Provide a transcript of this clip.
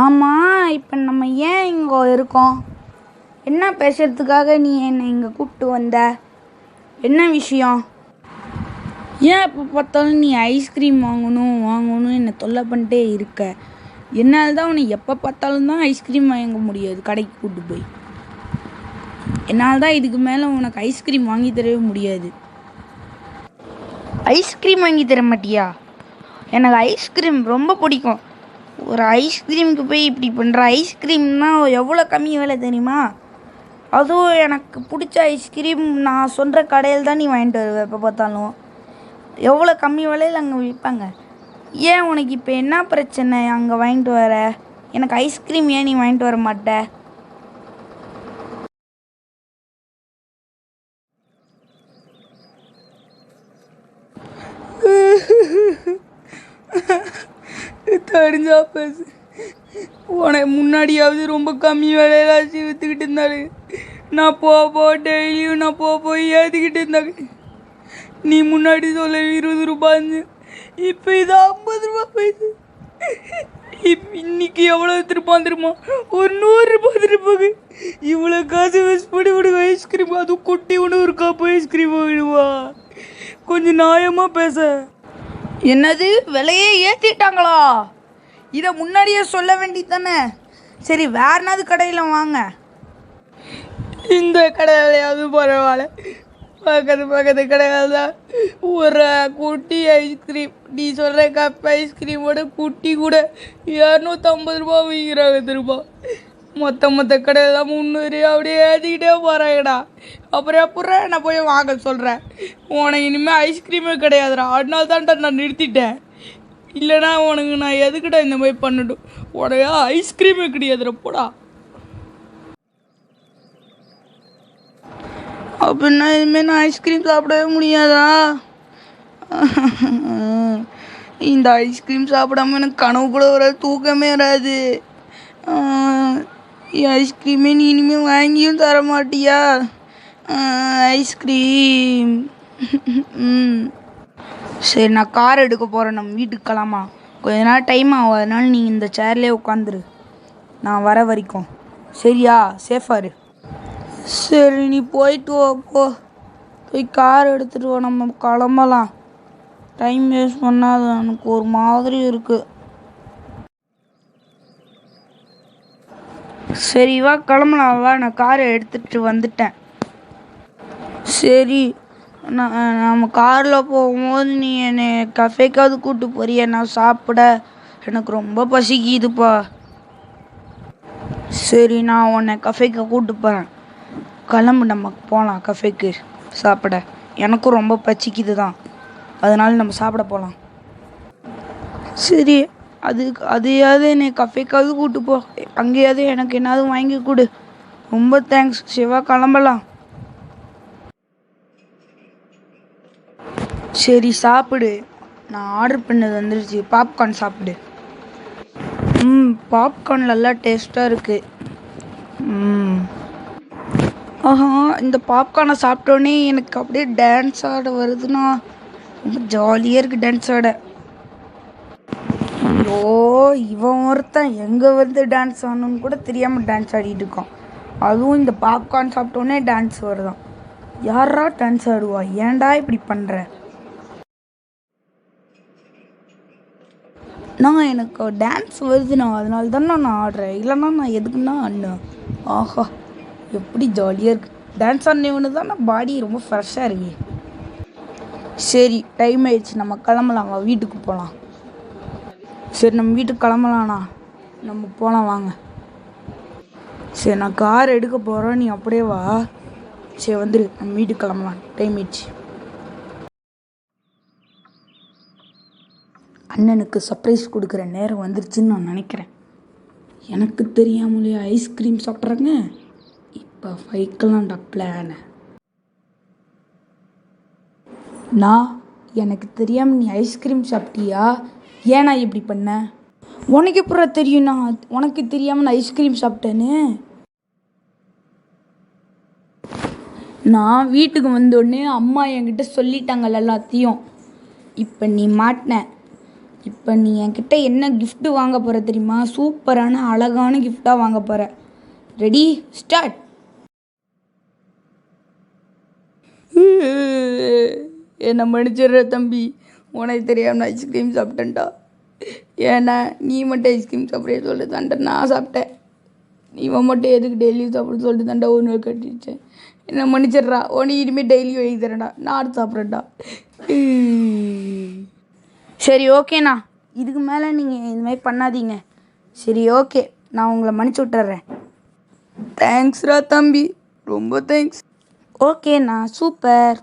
ஆமாம், இப்போ நம்ம ஏன் இங்கே இருக்கோம்? என்ன பேசுறதுக்காக நீ என்னை இங்கே கூப்பிட்டு வந்த? என்ன விஷயம்? ஏன் எப்போ பார்த்தாலும் நீ ஐஸ்கிரீம் வாங்கணும் என்னை தொல்லை பண்ணிட்டே இருக்க? என்னால் தான் உன்னை எப்போ பார்த்தாலும் தான் ஐஸ்கிரீம் வாங்க முடியாது கடைக்கு கூப்பிட்டு போய். என்னால் தான் இதுக்கு மேலே உனக்கு ஐஸ்கிரீம் வாங்கி தரவே முடியாது. ஐஸ்கிரீம் வாங்கி தர மாட்டியா? எனக்கு ஐஸ்கிரீம் ரொம்ப பிடிக்கும். ஒரு ஐஸ்கிரீமுக்கு போய் இப்படி பண்ணுற. ஐஸ்கிரீம்னா எவ்வளோ கம்மி விலை தெரியுமா? அதுவும் எனக்கு பிடிச்ச ஐஸ்கிரீம் நான் சொல்கிற கடையில் தான் நீ வாங்கிட்டு வருவேன். எப்போ பார்த்தாலும் எவ்வளோ கம்மி விலையில் அங்கே விற்பாங்க. ஏன் உனக்கு இப்போ என்ன பிரச்சனை அங்கே வாங்கிட்டு வர? எனக்கு ஐஸ்கிரீம் ஏன் நீ வாங்கிட்டு வர மாட்ட? தெரிஞ்சா பேசு. உனக்கு முன்னாடியாவது ரொம்ப கம்மி விலையிலாச்சு விற்றுக்கிட்டு இருந்தாரு. நான் டெய்லியும் நான் போய் ஏற்றிக்கிட்டு இருந்தாங்க. நீ முன்னாடி சொல்ல 20 ரூபாய்ன்னு, இப்போ இது 50 ரூபா போயிடுது. இன்னைக்கு எவ்வளோ திருப்பான் தெரியுமா? ஒரு 100 ரூபாய் திருப்பாங்க. இவ்வளோ காசு வேஸ்ட் பண்ணி விடுங்க ஐஸ்கிரீம். அதுவும் குட்டி ஒன்று ஒரு கப் ஐஸ்கிரீம் வாங்கிடுவா. கொஞ்சம் நியாயமாக பேச. என்னது, விலையே ஏற்றிட்டாங்களா? இதை முன்னாடியே சொல்ல வேண்டியது தானே? சரி, வேற என்னது கடையில் வாங்க. இந்த கடையிலையாவது பரவாயில்ல. பக்கத்து கடையில் தான் ஒரு குட்டி ஐஸ்கிரீம், நீ சொல்கிற கப் ஐஸ்கிரீமோட குட்டி கூட 250 ரூபா விற்கிறாங்க திரும்ப. மொத்த கடையில் தான் 300 அப்படியே ஏற்றிக்கிட்டே போகிறாங்கடா. அப்புறம் அப்புறம் நான் போய் வாங்க சொல்கிறேன். உனக்கு இனிமேல் ஐஸ்கிரீமே கிடையாதுடா. அதனால தான்டா நான் நிறுத்திட்டேன். இல்லைனா உனக்கு நான் எதுக்கிட்ட இந்த மாதிரி பண்ணட்டும்? உனக்கு ஐஸ்கிரீமே கிடையாதுடா, போடா. அப்படின்னா இதுமாரி நான் ஐஸ்கிரீம் சாப்பிடவே முடியாதா? இந்த ஐஸ்கிரீம் சாப்பிடாம எனக்கு கனவு கூட வராது, தூக்கமே வராது. ஐஸ்கிரீமே நீ இனிமேல் வாங்கியும் தர மாட்டியா? ஐஸ்கிரீம். சரி, நான் கார் எடுக்க போகிறேன். நம்ம வீட்டுக்கு கிளம்பா. கொஞ்ச நேரம் டைம் ஆகும், அதனால நீ இந்த சேர்லேயே உட்காந்துரு நான் வர வரைக்கும். சரியா? சேஃபாரு. சரி, நீ போயிட்டு வா. போய் கார் எடுத்துகிட்டு வா, நம்ம கிளம்பலாம். டைம் வேஸ்ட் பண்ணாது, எனக்கு ஒரு மாதிரி இருக்குது. சரி வா, கிளம்பலாம் வா. நான் காரை எடுத்துகிட்டு வந்துட்டேன். சரி, நம்ம காரில் போகும்போது நீ என்னை கஃபேக்காவது கூப்பிட்டு போறியா? நான் சாப்பிட எனக்கு ரொம்ப பசிக்குதுப்பா. சரி, நான் உன்னை கஃபேக்கு கூப்பிட்டு போகிறேன். கிளம்பு, நம்ம போகலாம் கஃபேக்கு சாப்பிட. எனக்கும் ரொம்ப பசிக்குது தான், அதனால நம்ம சாப்பிட போகலாம். சரி, அதையாவது என்னை கஃபேக்காவது கூப்பிட்டு போ. அங்கேயாவது எனக்கு என்னாவது வாங்கி கொடு. ரொம்ப தேங்க்ஸ் சிவா. கிளம்பலாம். சரி, சாப்பிடு. நான் ஆர்டர் பண்ணது வந்துருச்சு. பாப்கார்ன் சாப்பிடு. பாப்கார்ன் நல்லா டேஸ்ட்டாக இருக்குது. ஆஹா, இந்த பாப்கார்னை சாப்பிட்டோன்னே எனக்கு அப்படியே டான்ஸ் ஆட வருதுண்ணா. ரொம்ப ஜாலியாக இருக்குது டான்ஸ் ஆட. ஐயோ, இவன் ஒருத்தன் எங்கே வந்து டான்ஸ் ஆடணுன்னு கூட தெரியாமல் டான்ஸ் ஆடிட்டு இருக்கான். அதுவும் இந்த பாப்கார்ன் சாப்பிட்டோன்னே டான்ஸ் வருதான். யாரா டான்ஸ் ஆடுவா? ஏன்டா இப்படி பண்ணுற? எனக்கு டான்ஸ் வருதுண்ணா, அதனால தானே நான் ஆடுறேன். இல்லைன்னா நான் எதுக்குன்னா ஆடினேன். ஆஹா, எப்படி ஜாலியாக இருக்குது. டான்ஸ் ஆடினவனு தான் நான் பாடி ரொம்ப ஃப்ரெஷ்ஷாக இருக்கு. சரி, டைம் ஆயிடுச்சு, நம்ம கிளம்பலாம். வீட்டுக்கு போகலாம். சரி, நம்ம வீட்டுக்கு கிளம்பலாண்ணா. நம்ம போகலாம் வாங்க. சரி, நான் கார் எடுக்க போகிறேன், நீ அப்படியே வா. சரி, வந்துடு, நம்ம வீட்டுக்கு கிளம்பலாம். டைம் ஆயிடுச்சு. அண்ணனுக்கு சர்ப்ரைஸ் கொடுக்குற நேரம் வந்துருச்சுன்னு நான் நினைக்கிறேன். எனக்கு தெரியாமலே ஐஸ்கிரீம் சாப்பிட்றேங்க. இப்போ வைக்கலாம்டா பிளானை. எனக்கு தெரியாமல் நீ ஐஸ்கிரீம் சாப்பிட்டியா? ஏன்னா இப்படி பண்ண? உனக்கு எப்படா தெரியும் உனக்கு தெரியாமல் நான் ஐஸ்கிரீம் சாப்பிட்டேன்னு? நான் வீட்டுக்கு வந்தோடனே அம்மா என்கிட்ட சொல்லிட்டாங்கல்ல எல்லாத்தையும். இப்போ நீ மாட்டின. இப்போ நீ என்கிட்ட என்ன gift வாங்க போகிற தெரியுமா? சூப்பரான அழகான கிஃப்டாக வாங்க போகிற. Ready start. என்னை மன்னிச்சிடுற தம்பி, உனக்கு தெரியாமல் ஐஸ்கிரீம் சாப்பிட்டேன்டா. ஏன்னா நீ மட்டும் ஐஸ்கிரீம் சாப்பிட்றே சொல்லிட்டு தாண்டா நான் சாப்பிட்டேன். இவன் மட்டும் எதுக்கு டெய்லியும் சாப்பிட சொல்லிட்டு தாண்டா ஒன்று கட்டிச்சேன். என்னை மன்னிச்சிடுறா. உனக்கு இனிமேல் டெய்லியும் வாங்கி தரேன்டா. நான் சாப்பிட்றேன்டா. சரி ஓகேண்ணா, இதுக்கு மேலே நீங்கள் இது மாதிரி பண்ணாதீங்க. சரி ஓகே, நான் உங்களை மன்னிச்சு விட்டுறேன். தேங்க்ஸ்ரா தம்பி, ரொம்ப தேங்க்ஸ். ஓகேண்ணா, சூப்பர்.